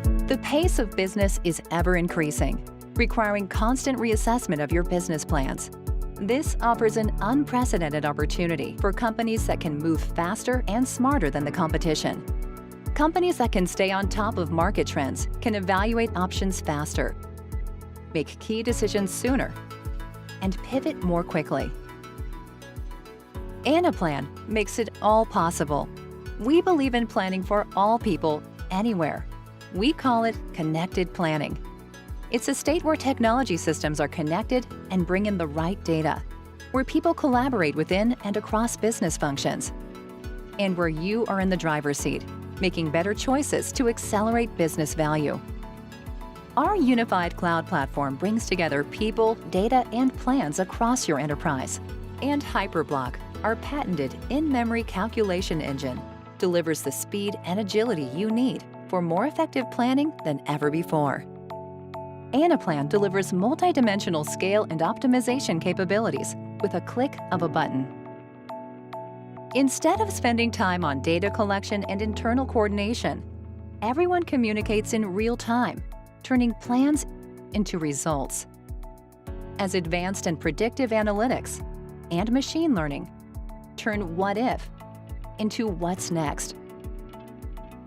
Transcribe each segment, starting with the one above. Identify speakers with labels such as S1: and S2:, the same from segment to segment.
S1: The pace of business is ever increasing, requiring constant reassessment of your business plans. This offers an unprecedented opportunity for companies that can move faster and smarter than the competition. Companies that can stay on top of market trends can evaluate options faster, make key decisions sooner, and pivot more quickly. Anaplan makes it all possible. We believe in planning for all people, anywhere. We call it connected planning. It's a state where technology systems are connected and bring in the right data, where people collaborate within and across business functions, and where you are in the driver's seat, making better choices to accelerate business value. Our unified cloud platform brings together people, data, and plans across your enterprise. And Hyperblock, our patented in-memory calculation engine, delivers the speed and agility you need for more effective planning than ever before. Anaplan delivers multidimensional scale and optimization capabilities with a click of a button. Instead of spending time on data collection and internal coordination, everyone communicates in real time, turning plans into results. As advanced and predictive analytics and machine learning turn what if into what's next.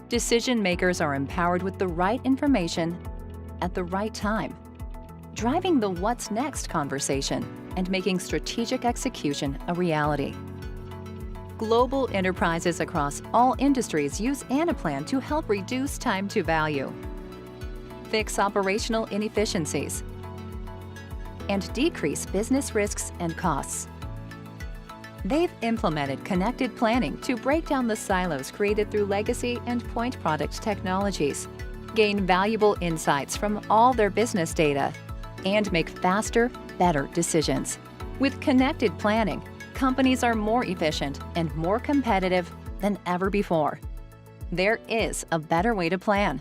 S1: Decision makers are empowered with the right information at the right time, driving the what's next conversation and making strategic execution a reality. Global enterprises across all industries use Anaplan to help reduce time to value, fix operational inefficiencies, and decrease business risks and costs. They've implemented connected planning to break down the silos created through legacy and point product technologies, gain valuable insights from all their business data, and make faster, better decisions. With connected planning, companies are more efficient and more competitive than ever before. There is a better way to plan.